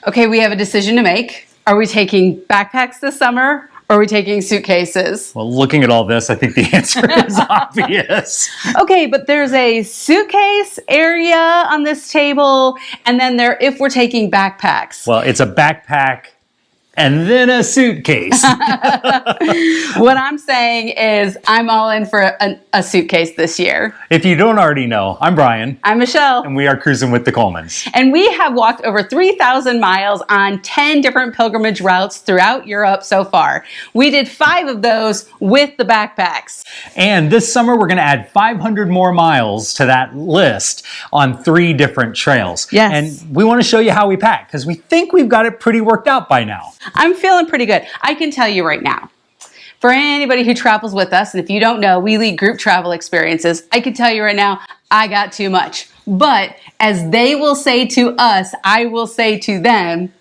Okay, we have a decision to make. Are we taking backpacks this summer? Or are we taking suitcases? Well, looking at all this, I think the answer is obvious. Okay, but there's a suitcase area on this table, and then if we're taking backpacks. Well, it's a backpack and then a suitcase. What I'm saying is I'm all in for a suitcase this year. If you don't already know, I'm Brian. I'm Michelle. And we are cruising with the Colemans. And we have walked over 3,000 miles on 10 different pilgrimage routes throughout Europe so far. We did 5 of those with the backpacks. And this summer, we're going to add 500 more miles to that list on 3 different trails. Yes. And we want to show you how we pack because we think we've got it pretty worked out by now. I'm feeling pretty good. I can tell you right now, for anybody who travels with us, and if you don't know, we lead group travel experiences, I can tell you right now, I got too much. But as they will say to us, I will say to them,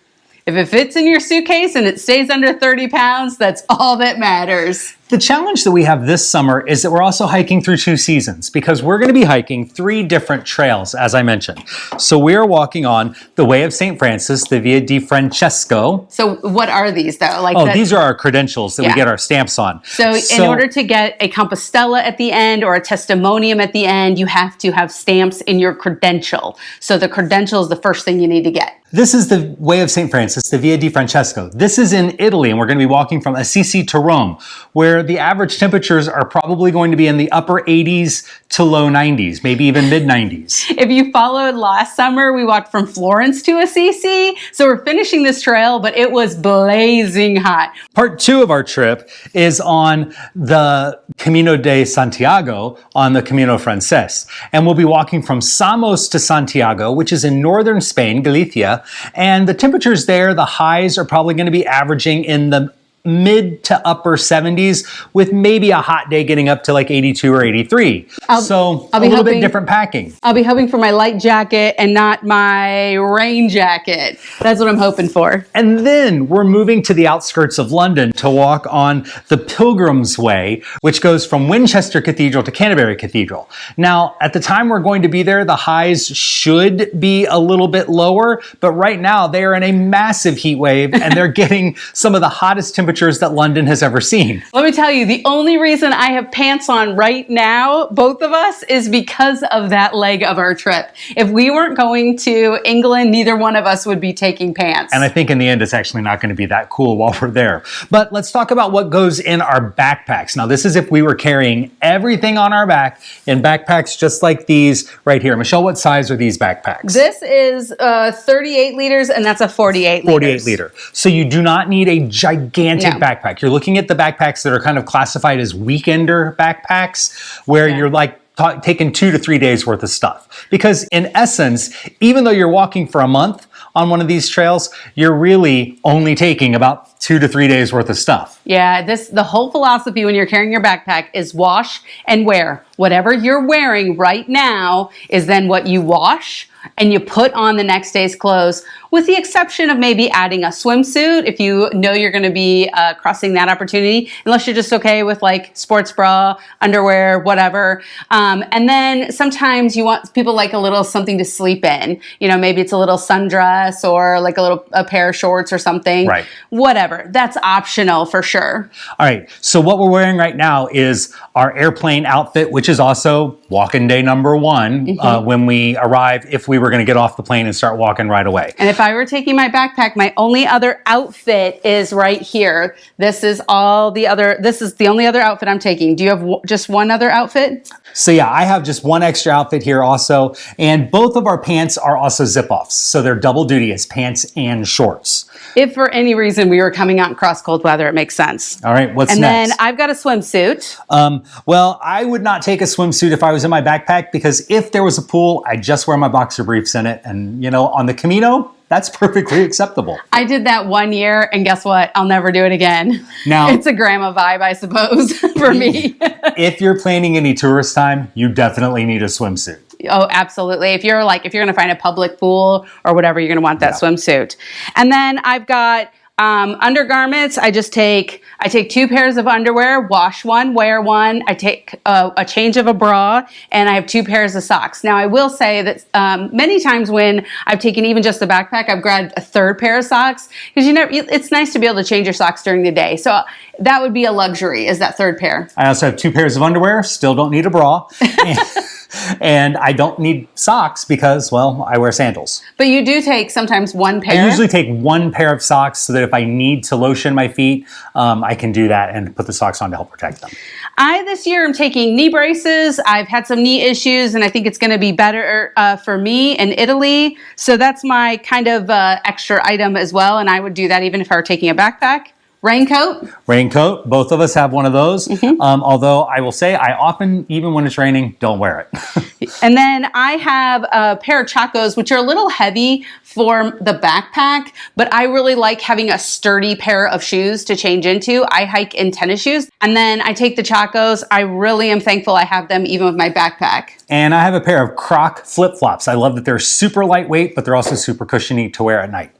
if it fits in your suitcase and it stays under 30 pounds, that's all that matters. The challenge that we have this summer is that we're also hiking through 2 seasons because we're going to be hiking 3 different trails, as I mentioned. So we are walking on the Way of St. Francis, the Via di Francesco. So what are these though? These are our credentials that we get our stamps on. So in order to get a Compostela at the end or a testimonium at the end, you have to have stamps in your credential. So the credential is the first thing you need to get. This is the Way of St. Francis, the Via di Francesco. This is in Italy, and we're going to be walking from Assisi to Rome, where the average temperatures are probably going to be in the upper 80s to low 90s, maybe even mid 90s. If you followed last summer, we walked from Florence to Assisi. So we're finishing this trail, but it was blazing hot. Part 2 of our trip is on the Camino de Santiago on the Camino Frances. And we'll be walking from Samos to Santiago, which is in northern Spain, Galicia. And the temperatures there, the highs are probably going to be averaging in the mid to upper 70s with maybe a hot day getting up to like 82 or 83. So a little bit different packing. I'll be hoping for my light jacket and not my rain jacket. That's what I'm hoping for. And then we're moving to the outskirts of London to walk on the Pilgrim's Way, which goes from Winchester Cathedral to Canterbury Cathedral. Now, at the time we're going to be there, the highs should be a little bit lower, but right now they are in a massive heat wave and they're getting some of the hottest temperatures that London has ever seen. Let me tell you, the only reason I have pants on right now, both of us, is because of that leg of our trip. If we weren't going to England, neither one of us would be taking pants. And I think in the end, it's actually not going to be that cool while we're there. But let's talk about what goes in our backpacks. Now, this is if we were carrying everything on our back in backpacks just like these right here. Michelle, what size are these backpacks? This is 38 liters, and that's a 48 liters. 48 liter. So you do not need a gigantic backpack. You're looking at the backpacks that are kind of classified as weekender backpacks, where you're like taking 2 to 3 days worth of stuff. Because in essence, even though you're walking for a month on one of these trails, you're really only taking about 2 to 3 days worth of stuff. Yeah, the whole philosophy when you're carrying your backpack is wash and wear. Whatever you're wearing right now is then what you wash and you put on the next day's clothes, with the exception of maybe adding a swimsuit if you know you're going to be crossing that opportunity, unless you're just okay with like sports bra, underwear, whatever. And then sometimes you want people like a little something to sleep in. You know, maybe it's a little sundress or like a pair of shorts or something. Right. Whatever. That's optional for sure. All right. So what we're wearing right now is our airplane outfit, which is also walking day number 1 when we arrive, if we were going to get off the plane and start walking right away. And if I were taking my backpack, my only other outfit is right here. This is the only other outfit I'm taking. Do you have just one other outfit? So yeah, I have just one extra outfit here also. And both of our pants are also zip-offs. So they're double duty as pants and shorts. If for any reason we were coming out in cross-cold weather, it makes sense. All right, what's next? And then I've got a swimsuit. Well, I would not take a swimsuit if I was in my backpack, because if there was a pool, I just wear my boxer briefs in it. And, you know, on the Camino, that's perfectly acceptable. I did that 1 year, and guess what? I'll never do it again. Now, it's a grandma vibe, I suppose, for me. If you're planning any tourist time, you definitely need a swimsuit. Oh, absolutely. If you're going to find a public pool or whatever, you're going to want that swimsuit. And then I've got Undergarments, I take 2 pairs of underwear, wash one, wear one. I take a change of a bra, and I have 2 pairs of socks. Now, I will say that many times when I've taken even just a backpack, I've grabbed a 3rd pair of socks because it's nice to be able to change your socks during the day. So that would be a luxury, is that 3rd pair. I also have 2 pairs of underwear, still don't need a bra. And I don't need socks because, well, I wear sandals. But you do take sometimes 1 pair? I usually take 1 pair of socks so that if I need to lotion my feet, I can do that and put the socks on to help protect them. This year, I'm taking knee braces. I've had some knee issues, and I think it's going to be better for me in Italy. So that's my kind of extra item as well, and I would do that even if I were taking a backpack. Raincoat. Raincoat. Both of us have one of those. Although I will say I often, even when it's raining, don't wear it. And then I have a pair of Chacos, which are a little heavy for the backpack, but I really like having a sturdy pair of shoes to change into. I hike in tennis shoes, and then I take the Chacos. I really am thankful I have them even with my backpack. And I have a pair of Croc flip-flops. I love that they're super lightweight, but they're also super cushiony to wear at night.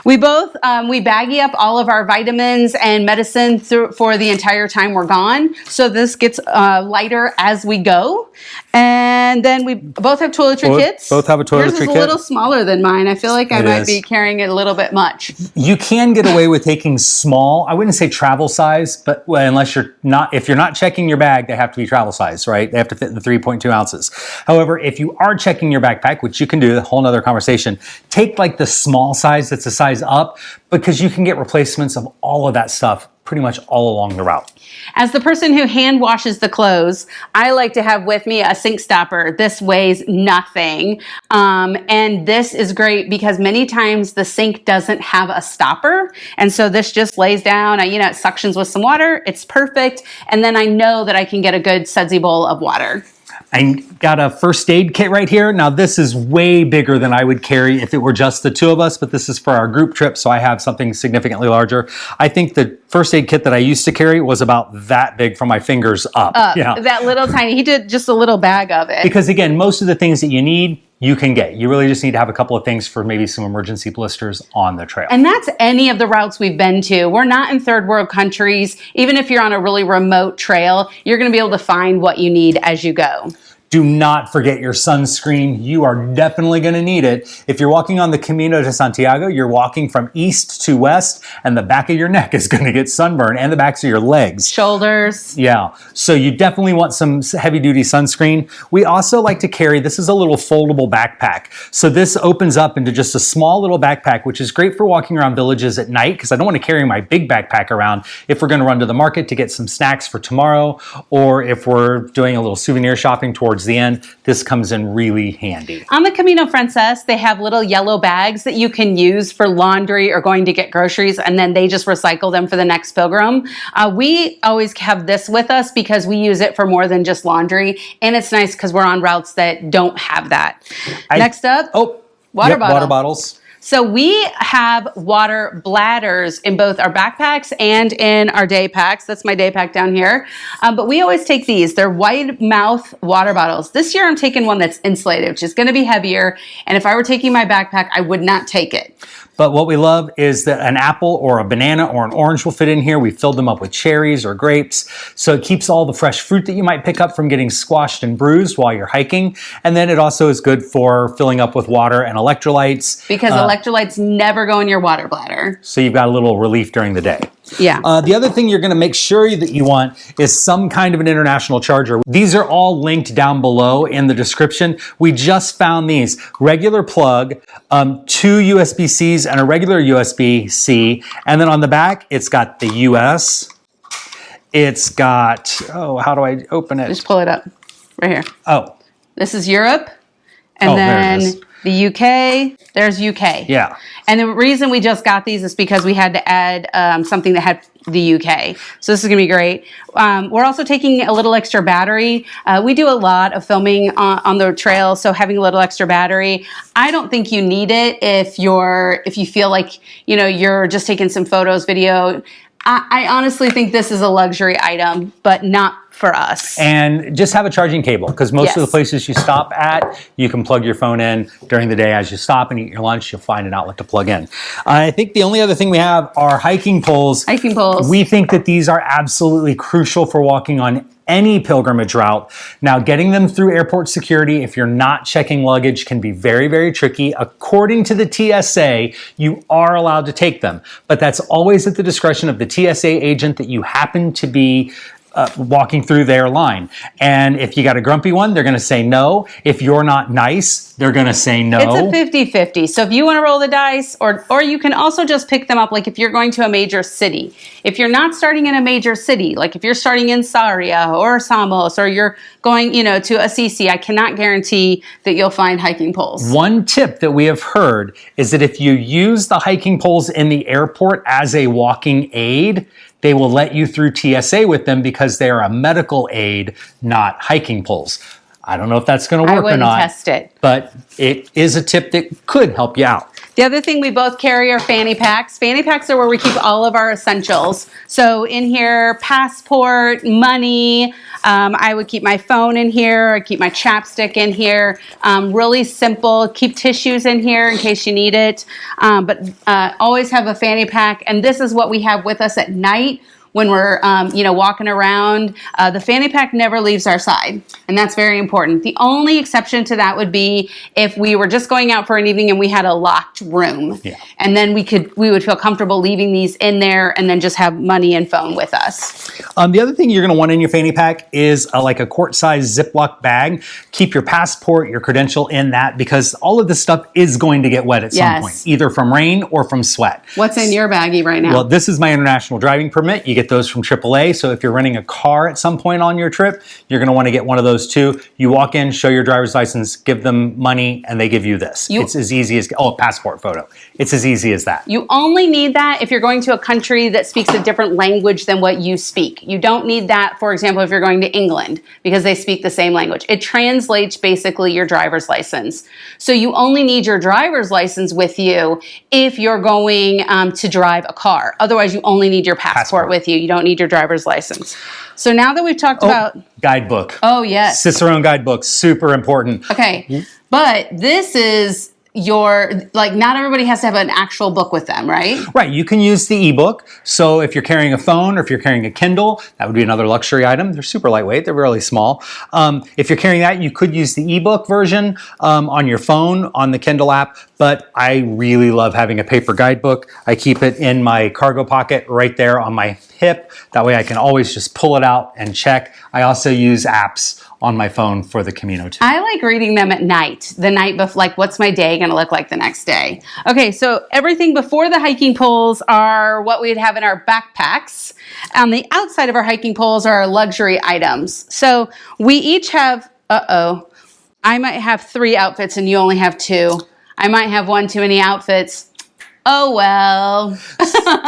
We both, we baggy up all of our vitamins and medicine for the entire time we're gone. So this gets lighter as we go. And then we both have toiletry kits. Both have a toiletry kit. Yours is a little smaller than mine. I feel like I might be carrying it a little bit much. You can get away with taking small, I wouldn't say travel size, but unless if you're not checking your bag, they have to be travel size, right? They have to fit in the 3.2 ounces. However, if you are checking your backpack, which you can do, a whole nother conversation, take like the small size that's a size up, because you can get replacements of all of that stuff pretty much all along the route. As the person who hand washes the clothes, I like to have with me a sink stopper. This weighs nothing. And this is great because many times the sink doesn't have a stopper. And so this just lays down, it suctions with some water. It's perfect. And then I know that I can get a good sudsy bowl of water. I got a first aid kit right here. Now this is way bigger than I would carry if it were just the 2 of us, but this is for our group trip, so I have something significantly larger. I think the first aid kit that I used to carry was about that big from my fingers up. Yeah. That little tiny, he did just a little bag of it. Because again, most of the things that you need, you can get. You really just need to have a couple of things for maybe some emergency blisters on the trail. And that's any of the routes we've been to. We're not in 3rd world countries. Even if you're on a really remote trail, you're going to be able to find what you need as you go. Do not forget your sunscreen. You are definitely going to need it. If you're walking on the Camino de Santiago, you're walking from east to west, and the back of your neck is going to get sunburned, and the backs of your legs. Shoulders. Yeah. So you definitely want some heavy-duty sunscreen. We also like to carry, this is a little foldable backpack. So this opens up into just a small little backpack, which is great for walking around villages at night, because I don't want to carry my big backpack around if we're going to run to the market to get some snacks for tomorrow, or if we're doing a little souvenir shopping towards the end. This comes in really handy. On the Camino Frances, they have little yellow bags that you can use for laundry or going to get groceries, and then they just recycle them for the next pilgrim. We always have this with us because we use it for more than just laundry, and it's nice because we're on routes that don't have that. Next up, water bottles. So we have water bladders in both our backpacks and in our day packs. That's my day pack down here. But we always take these. They're wide mouth water bottles. This year I'm taking one that's insulated, which is going to be heavier. And if I were taking my backpack, I would not take it. But what we love is that an apple or a banana or an orange will fit in here. We filled them up with cherries or grapes. So it keeps all the fresh fruit that you might pick up from getting squashed and bruised while you're hiking. And then it also is good for filling up with water and electrolytes. Because electrolytes never go in your water bladder. So you've got a little relief during the day. Yeah. The other thing you're going to make sure that you want is some kind of an international charger. These are all linked down below in the description. We just found these. Regular plug, 2 USB-Cs and a regular USB-C. And then on the back, it's got the US. It's got, how do I open it? Just pull it up right here. Oh. This is Europe. And then the UK, there's UK. Yeah. And the reason we just got these is because we had to add something that had the UK. So this is going to be great. We're also taking a little extra battery. We do a lot of filming on the trail, so having a little extra battery, I don't think you need it if you feel like, you're just taking some photos, video. I honestly think this is a luxury item, but not for us. And just have a charging cable, because most of the places you stop at, you can plug your phone in during the day as you stop and eat your lunch. You'll find an outlet to plug in. I think the only other thing we have are hiking poles. Hiking poles. We think that these are absolutely crucial for walking on any pilgrimage route. Now, getting them through airport security, if you're not checking luggage, can be very, very tricky. According to the TSA, you are allowed to take them, but that's always at the discretion of the TSA agent that you happen to be walking through their line. And if you got a grumpy one, they're going to say no. If you're not nice, they're going to say no. It's a 50-50. So if you want to roll the dice, or you can also just pick them up, like if you're going to a major city. If you're not starting in a major city, like if you're starting in Sarria or Samos, or you're going, to Assisi, I cannot guarantee that you'll find hiking poles. One tip that we have heard is that if you use the hiking poles in the airport as a walking aid, they will let you through TSA with them because they are a medical aid, not hiking poles. I don't know if that's going to work or not. I wouldn't test it. But it is a tip that could help you out. The other thing we both carry are fanny packs. Fanny packs are where we keep all of our essentials. So in here, passport, money. I would keep my phone in here. I keep my chapstick in here. Really simple. Keep tissues in here in case you need it. But always have a fanny pack. And this is what we have with us at night when we're, walking around. The fanny pack never leaves our side, and that's very important. The only exception to that would be if we were just going out for an evening and we had a locked room, and then we would feel comfortable leaving these in there and then just have money and phone with us. The other thing you're going to want in your fanny pack is like a quart-sized Ziploc bag. Keep your passport, your credential in that, because all of this stuff is going to get wet at some point, either from rain or from sweat. What's in your baggie right now? Well, this is my international driving permit. You get those from AAA. So if you're renting a car at some point on your trip, you're going to want to get one of those too. You walk in, show your driver's license, give them money, and they give you this. It's as easy as, a passport photo. It's as easy as that. You only need that if you're going to a country that speaks a different language than what you speak. You don't need that, for example, if you're going to England, because they speak the same language. It translates basically your driver's license. So you only need your driver's license with you if you're going to drive a car. Otherwise, you only need your passport with you. You don't need your driver's license. So now that we've talked about... Guidebook. Oh, yes. Cicerone guidebook, super important. Okay, but this is not everybody has to have an actual book with them, right? Right, you can use the ebook. So if you're carrying a phone or if you're carrying a Kindle, that would be another luxury item. They're super lightweight, they're really small. If you're carrying that, you could use the ebook version on your phone, on the Kindle app, but I really love having a paper guidebook. I keep it in my cargo pocket right there on my hip. That way I can always just pull it out and check. I also use apps on my phone for the Camino too. I like reading them at night, the night before, like what's my day going to look like the next day? Okay, so everything before the hiking poles are what we'd have in our backpacks. On the outside of our hiking poles are our luxury items. So we each have, I might have 3 outfits and you only have 2. I might have 1 too many outfits. Oh, well.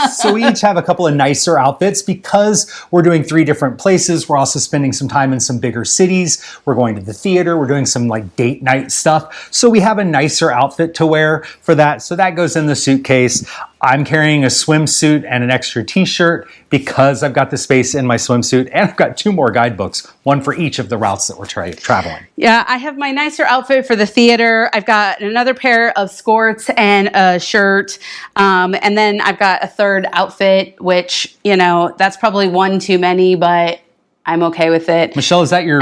So we each have a couple of nicer outfits because we're doing 3 different places. We're also spending some time in some bigger cities. We're going to the theater. We're doing some like date night stuff. So we have a nicer outfit to wear for that. So that goes in the suitcase. I'm carrying a swimsuit and an extra t-shirt because I've got the space in my swimsuit, and I've got 2 more guidebooks, one for each of the routes that we're traveling. Yeah, I have my nicer outfit for the theater. I've got another pair of skirts and a shirt. And then I've got a 3rd outfit, which, that's probably 1 too many, but I'm okay with it. Michelle, is that your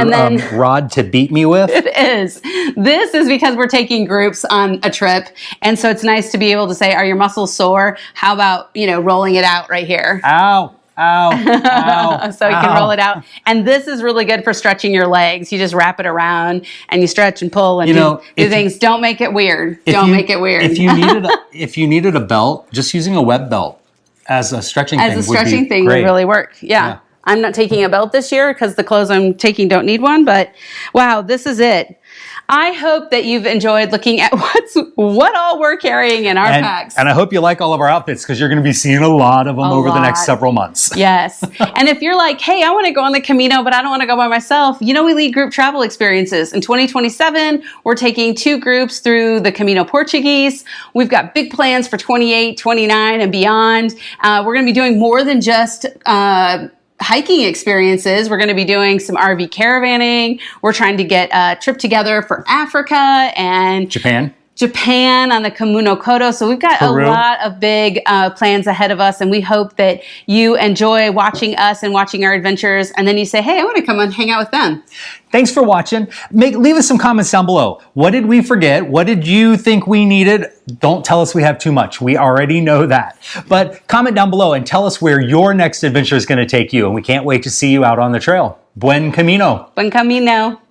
rod to beat me with? It is. This is because we're taking groups on a trip. And so it's nice to be able to say, are your muscles sore? How about, rolling it out right here? Ow. Ow, ow, so you can roll it out. And this is really good for stretching your legs. You just wrap it around and you stretch and pull and do things. Don't make it weird. Don't make it weird. If you needed a belt, just using a web belt as a stretching thing would really work. Yeah. I'm not taking a belt this year because the clothes I'm taking don't need one, but wow, this is it. I hope that you've enjoyed looking at what all we're carrying in our packs. And I hope you like all of our outfits because you're going to be seeing a lot of them over the next several months. Yes. And if you're like, hey, I want to go on the Camino, but I don't want to go by myself, we lead group travel experiences. In 2027, we're taking 2 groups through the Camino Portuguese. We've got big plans for 28, 29, and beyond. We're going to be doing more than just hiking experiences. We're going to be doing some RV caravanning. We're trying to get a trip together for Africa and Japan on the Camino Kodo. So we've got Peru. A lot of big plans ahead of us, and we hope that you enjoy watching us and watching our adventures, and then you say, hey, I want to come and hang out with them. Thanks for watching. Leave us some comments down below. What did we forget? What did you think we needed? Don't tell us we have too much. We already know that. But comment down below and tell us where your next adventure is going to take you, and we can't wait to see you out on the trail. Buen Camino. Buen Camino.